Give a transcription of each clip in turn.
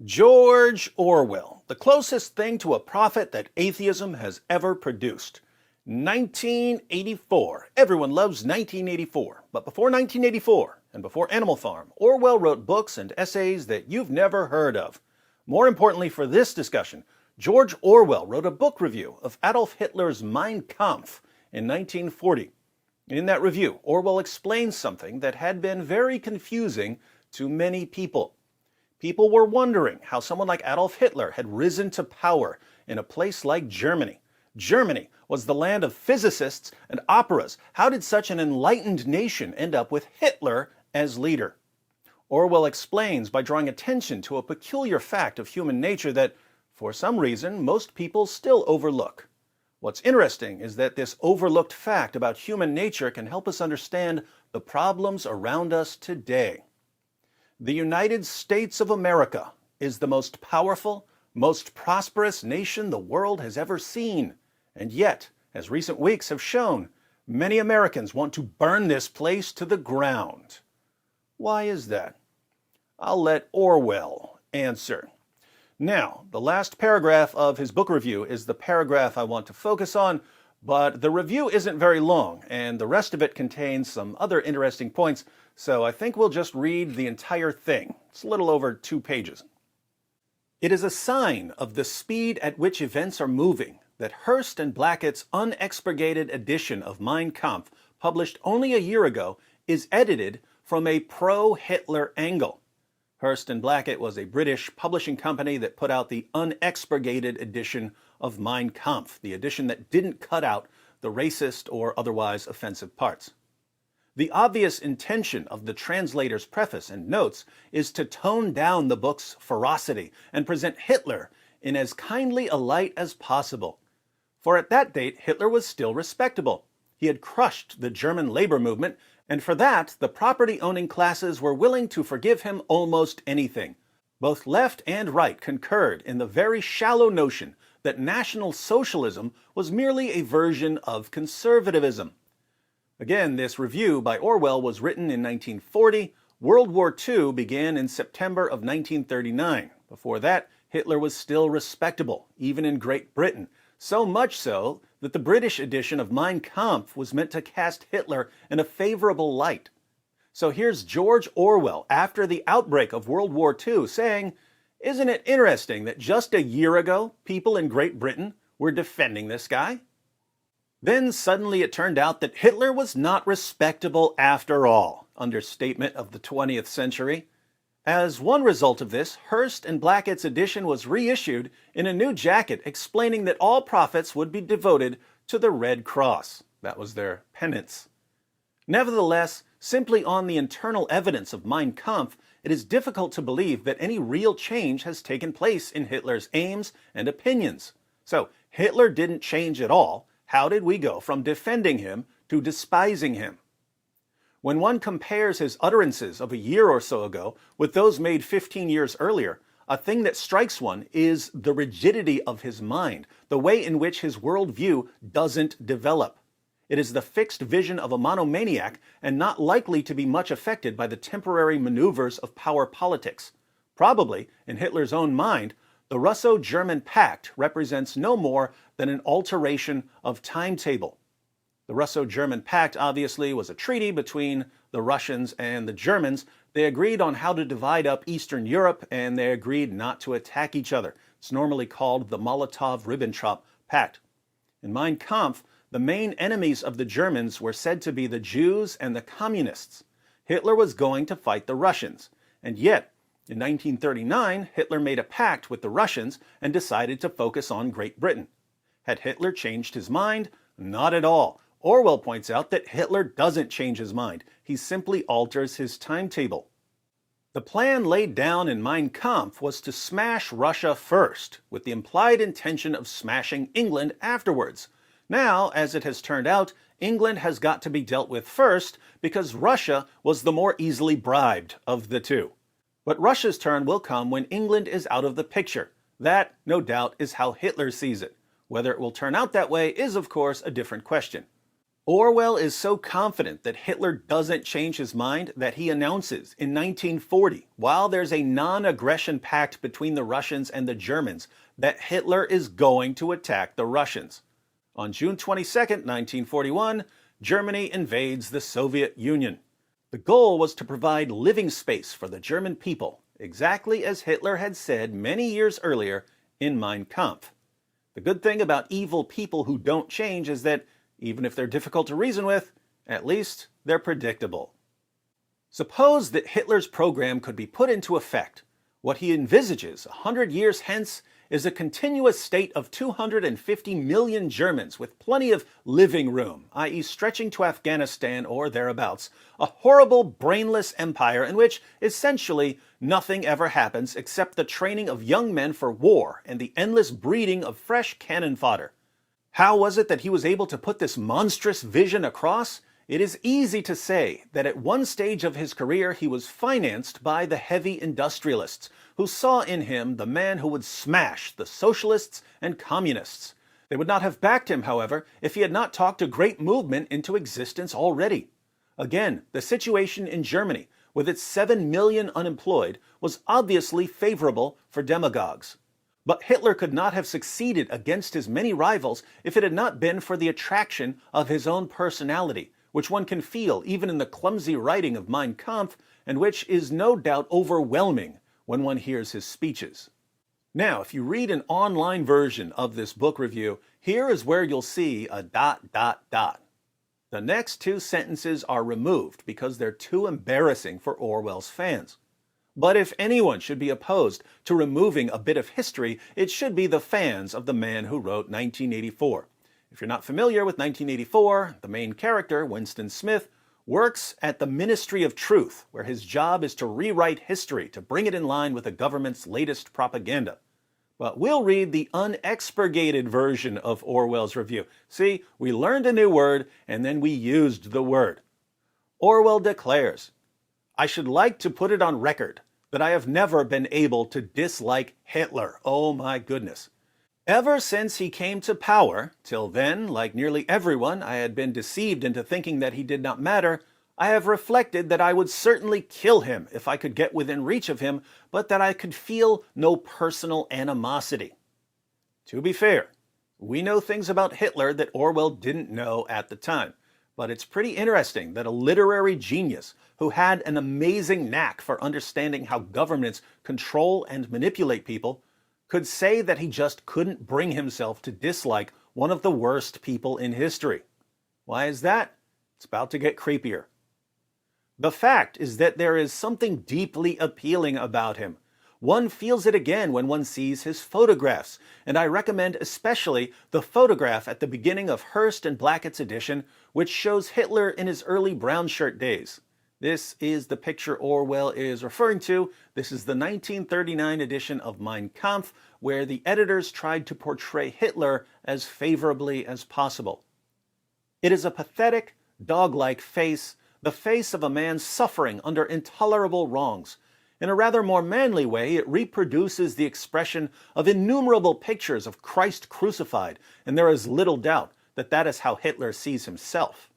George Orwell, the closest thing to a prophet that atheism has ever produced. 1984. Everyone loves 1984. But before 1984, and before Animal Farm, Orwell wrote books and essays that you've never heard of. More importantly for this discussion, George Orwell wrote a book review of Adolf Hitler's Mein Kampf in 1940. In that review, Orwell explains something that had been very confusing to many people. People were wondering how someone like Adolf Hitler had risen to power in a place like Germany. Germany was the land of physicists and operas. How did such an enlightened nation end up with Hitler as leader? Orwell explains by drawing attention to a peculiar fact of human nature that, for some reason, most people still overlook. What's interesting is that this overlooked fact about human nature can help us understand the problems around us today. The United States of America is the most powerful, most prosperous nation the world has ever seen. And yet, as recent weeks have shown, many Americans want to burn this place to the ground. Why is that? I'll let Orwell answer. Now, the last paragraph of his book review is the paragraph I want to focus on, but the review isn't very long, and the rest of it contains some other interesting points, so I think we'll just read the entire thing. It's a little over 2 pages. It is a sign of the speed at which events are moving that Hearst and Blackett's unexpurgated edition of Mein Kampf, published only a year ago, is edited from a pro-Hitler angle. Hearst and Blackett was a British publishing company that put out the unexpurgated edition of Mein Kampf, the edition that didn't cut out the racist or otherwise offensive parts. The obvious intention of the translator's preface and notes is to tone down the book's ferocity and present Hitler in as kindly a light as possible. For at that date, Hitler was still respectable. He had crushed the German labor movement, and for that, the property-owning classes were willing to forgive him almost anything. Both left and right concurred in the very shallow notion that National Socialism was merely a version of conservatism. Again, this review by Orwell was written in 1940. World War II began in September of 1939. Before that, Hitler was still respectable, even in Great Britain. So much so that the British edition of Mein Kampf was meant to cast Hitler in a favorable light. So here's George Orwell after the outbreak of World War II saying, "Isn't it interesting that just a year ago, people in Great Britain were defending this guy? Then suddenly it turned out that Hitler was not respectable after all." Understatement of the 20th century. As one result of this, Hearst and Blackett's edition was reissued in a new jacket explaining that all profits would be devoted to the Red Cross. That was their penance. Nevertheless, simply on the internal evidence of Mein Kampf, it is difficult to believe that any real change has taken place in Hitler's aims and opinions. So, Hitler didn't change at all. How did we go from defending him to despising him? When one compares his utterances of a year or so ago with those made 15 years earlier, a thing that strikes one is the rigidity of his mind, the way in which his worldview doesn't develop. It is the fixed vision of a monomaniac and not likely to be much affected by the temporary maneuvers of power politics. Probably, in Hitler's own mind, the Russo-German Pact represents no more than an alteration of timetable. The Russo-German Pact obviously was a treaty between the Russians and the Germans. They agreed on how to divide up Eastern Europe, and they agreed not to attack each other. It's normally called the Molotov-Ribbentrop Pact. In Mein Kampf, the main enemies of the Germans were said to be the Jews and the Communists. Hitler was going to fight the Russians, and yet, in 1939, Hitler made a pact with the Russians and decided to focus on Great Britain. Had Hitler changed his mind? Not at all. Orwell points out that Hitler doesn't change his mind. He simply alters his timetable. The plan laid down in Mein Kampf was to smash Russia first, with the implied intention of smashing England afterwards. Now, as it has turned out, England has got to be dealt with first because Russia was the more easily bribed of the two. But Russia's turn will come when England is out of the picture. That, no doubt, is how Hitler sees it. Whether it will turn out that way is, of course, a different question. Orwell is so confident that Hitler doesn't change his mind that he announces in 1940, while there's a non-aggression pact between the Russians and the Germans, that Hitler is going to attack the Russians. On June 22, 1941, Germany invades the Soviet Union. The goal was to provide living space for the German people, exactly as Hitler had said many years earlier in Mein Kampf. The good thing about evil people who don't change is that even if they're difficult to reason with, at least they're predictable. Suppose that Hitler's program could be put into effect. What he envisages 100 years hence is a continuous state of 250 million Germans with plenty of living room, i.e. stretching to Afghanistan or thereabouts, a horrible, brainless empire in which essentially nothing ever happens except the training of young men for war and the endless breeding of fresh cannon fodder. How was it that he was able to put this monstrous vision across? It is easy to say that at one stage of his career he was financed by the heavy industrialists, who saw in him the man who would smash the socialists and communists. They would not have backed him, however, if he had not talked a great movement into existence already. Again, the situation in Germany, with its 7 million unemployed, was obviously favorable for demagogues. But Hitler could not have succeeded against his many rivals if it had not been for the attraction of his own personality, which one can feel even in the clumsy writing of Mein Kampf, and which is no doubt overwhelming when one hears his speeches. Now, if you read an online version of this book review, here is where you'll see a ... The next two sentences are removed because they're too embarrassing for Orwell's fans. But if anyone should be opposed to removing a bit of history, it should be the fans of the man who wrote 1984. If you're not familiar with 1984, the main character, Winston Smith, works at the Ministry of Truth, where his job is to rewrite history to bring it in line with the government's latest propaganda. But we'll read the unexpurgated version of Orwell's review. See, we learned a new word, and then we used the word. Orwell declares, "I should like to put it on record that I have never been able to dislike Hitler. Oh my goodness. Ever since he came to power, till then, like nearly everyone, I had been deceived into thinking that he did not matter. I have reflected that I would certainly kill him if I could get within reach of him, but that I could feel no personal animosity." To be fair, we know things about Hitler that Orwell didn't know at the time. But it's pretty interesting that a literary genius who had an amazing knack for understanding how governments control and manipulate people could say that he just couldn't bring himself to dislike one of the worst people in history. Why is that? It's about to get creepier. The fact is that there is something deeply appealing about him. One feels it again when one sees his photographs, and I recommend especially the photograph at the beginning of Hearst and Blackett's edition, which shows Hitler in his early brown shirt days. This is the picture Orwell is referring to. This is the 1939 edition of Mein Kampf, where the editors tried to portray Hitler as favorably as possible. It is a pathetic, dog-like face, the face of a man suffering under intolerable wrongs. In a rather more manly way, it reproduces the expression of innumerable pictures of Christ crucified, and there is little doubt that that is how Hitler sees himself.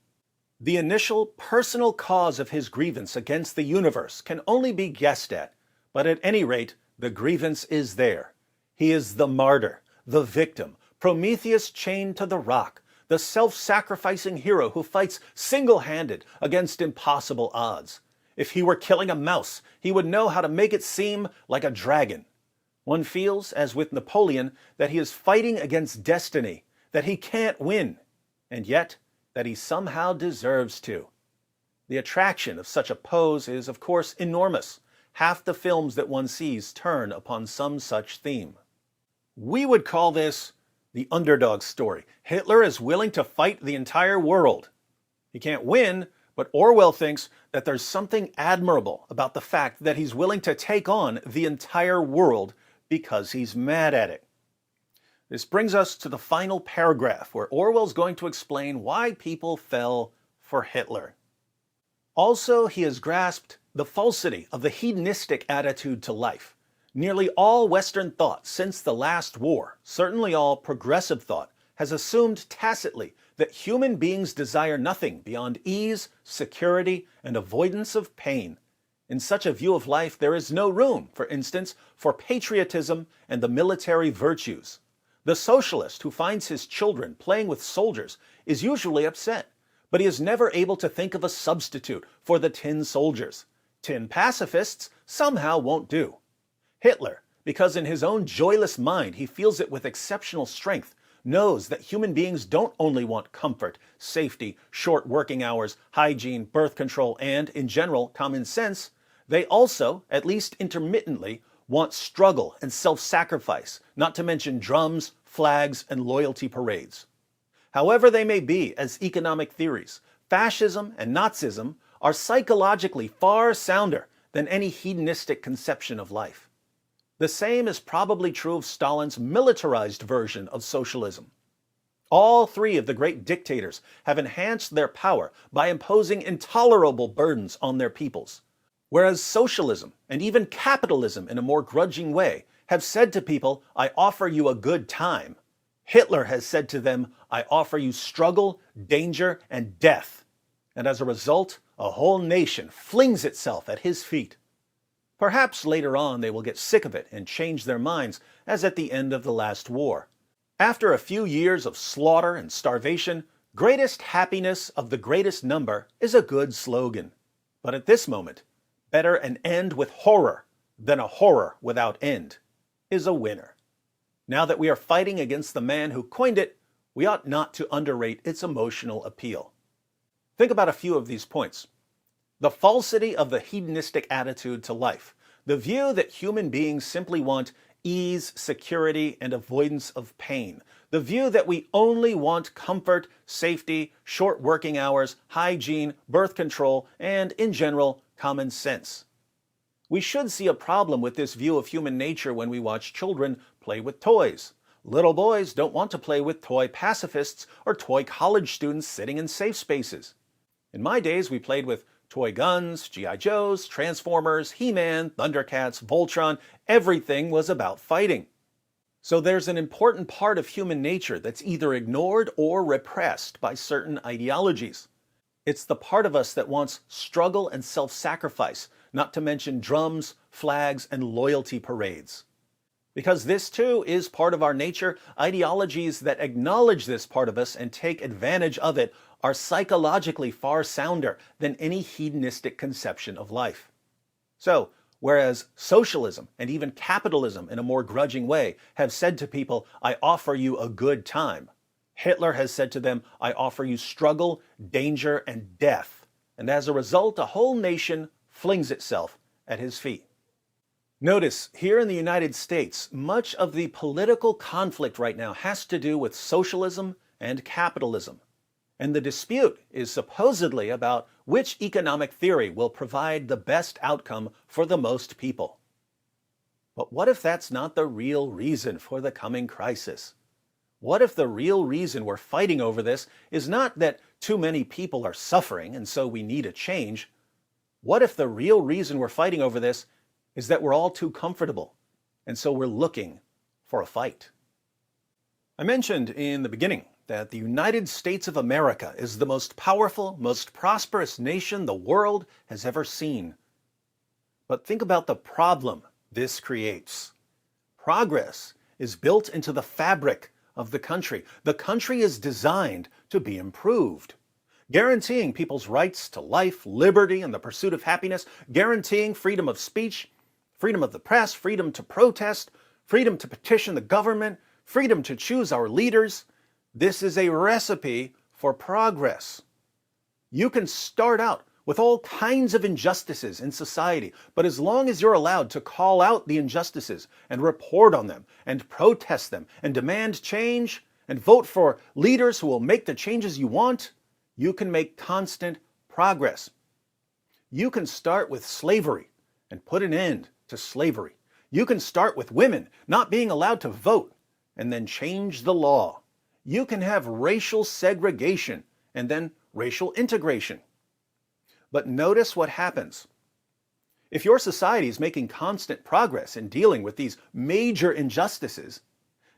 The initial personal cause of his grievance against the universe can only be guessed at, but at any rate, the grievance is there. He is the martyr, the victim, Prometheus chained to the rock, the self-sacrificing hero who fights single-handed against impossible odds. If he were killing a mouse, he would know how to make it seem like a dragon. One feels, as with Napoleon, that he is fighting against destiny, that he can't win, and yet that he somehow deserves to. The attraction of such a pose is, of course, enormous. Half the films that one sees turn upon some such theme. We would call this the underdog story. Hitler is willing to fight the entire world. He can't win, but Orwell thinks that there's something admirable about the fact that he's willing to take on the entire world because he's mad at it. This brings us to the final paragraph, where Orwell's going to explain why people fell for Hitler. Also, he has grasped the falsity of the hedonistic attitude to life. Nearly all Western thought since the last war, certainly all progressive thought, has assumed tacitly that human beings desire nothing beyond ease, security, and avoidance of pain. In such a view of life, there is no room, for instance, for patriotism and the military virtues. The socialist who finds his children playing with soldiers is usually upset, but he is never able to think of a substitute for the tin soldiers. Tin pacifists somehow won't do. Hitler, because in his own joyless mind he feels it with exceptional strength, knows that human beings don't only want comfort, safety, short working hours, hygiene, birth control, and, in general, common sense. They also, at least intermittently, want struggle and self-sacrifice, not to mention drums, flags, and loyalty parades. However they may be as economic theories, fascism and Nazism are psychologically far sounder than any hedonistic conception of life. The same is probably true of Stalin's militarized version of socialism. All three of the great dictators have enhanced their power by imposing intolerable burdens on their peoples, whereas socialism and even capitalism in a more grudging way have said to people, "I offer you a good time." Hitler has said to them, "I offer you struggle, danger, and death." And as a result, a whole nation flings itself at his feet. Perhaps later on they will get sick of it and change their minds, as at the end of the last war. After a few years of slaughter and starvation, "greatest happiness of the greatest number" is a good slogan. But at this moment, "better an end with horror than a horror without end" is a winner. Now that we are fighting against the man who coined it, we ought not to underrate its emotional appeal. Think about a few of these points. The falsity of the hedonistic attitude to life, the view that human beings simply want ease, security, and avoidance of pain, the view that we only want comfort, safety, short working hours, hygiene, birth control, and, in general, common sense. We should see a problem with this view of human nature when we watch children play with toys. Little boys don't want to play with toy pacifists or toy college students sitting in safe spaces. In my days, we played with toy guns, G.I. Joes, Transformers, He-Man, Thundercats, Voltron. Everything was about fighting. So there's an important part of human nature that's either ignored or repressed by certain ideologies. It's the part of us that wants struggle and self-sacrifice, not to mention drums, flags, and loyalty parades. Because this too is part of our nature, ideologies that acknowledge this part of us and take advantage of it are psychologically far sounder than any hedonistic conception of life. So, whereas socialism and even capitalism in a more grudging way have said to people, "I offer you a good time," Hitler has said to them, "I offer you struggle, danger, and death." And as a result, a whole nation flings itself at his feet. Notice, here in the United States, much of the political conflict right now has to do with socialism and capitalism. And the dispute is supposedly about which economic theory will provide the best outcome for the most people. But what if that's not the real reason for the coming crisis? What if the real reason we're fighting over this is not that too many people are suffering and so we need a change? What if the real reason we're fighting over this is that we're all too comfortable and so we're looking for a fight? I mentioned in the beginning that the United States of America is the most powerful, most prosperous nation the world has ever seen. But think about the problem this creates. Progress is built into the fabric of the country. The country is designed to be improved, guaranteeing people's rights to life, liberty, and the pursuit of happiness, guaranteeing freedom of speech, freedom of the press, freedom to protest, freedom to petition the government, freedom to choose our leaders. This is a recipe for progress. You can start out with all kinds of injustices in society, but as long as you're allowed to call out the injustices and report on them and protest them and demand change and vote for leaders who will make the changes you want, you can make constant progress. You can start with slavery and put an end to slavery. You can start with women not being allowed to vote and then change the law. You can have racial segregation and then racial integration. But notice what happens. If your society is making constant progress in dealing with these major injustices,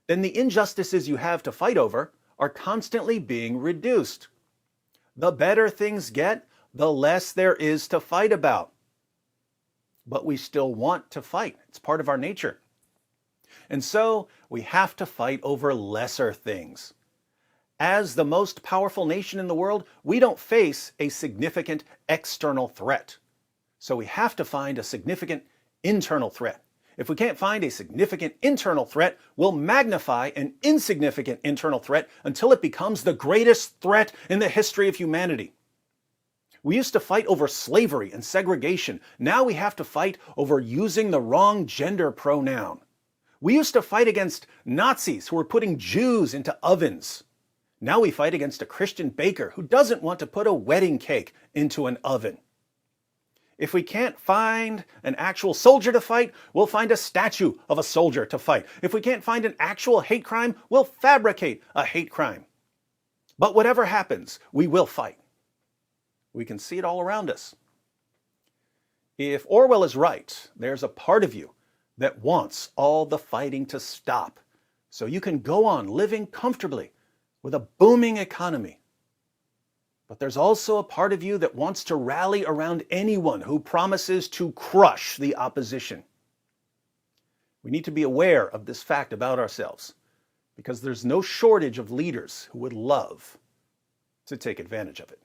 then the injustices you have to fight over are constantly being reduced. The better things get, the less there is to fight about. But we still want to fight. It's part of our nature. And so we have to fight over lesser things. As the most powerful nation in the world, we don't face a significant external threat. So we have to find a significant internal threat. If we can't find a significant internal threat, we'll magnify an insignificant internal threat until it becomes the greatest threat in the history of humanity. We used to fight over slavery and segregation. Now we have to fight over using the wrong gender pronoun. We used to fight against Nazis who were putting Jews into ovens. Now we fight against a Christian baker who doesn't want to put a wedding cake into an oven. If we can't find an actual soldier to fight, we'll find a statue of a soldier to fight. If we can't find an actual hate crime, we'll fabricate a hate crime. But whatever happens, we will fight. We can see it all around us. If Orwell is right, there's a part of you that wants all the fighting to stop, so you can go on living comfortably with a booming economy. But there's also a part of you that wants to rally around anyone who promises to crush the opposition. We need to be aware of this fact about ourselves, because there's no shortage of leaders who would love to take advantage of it.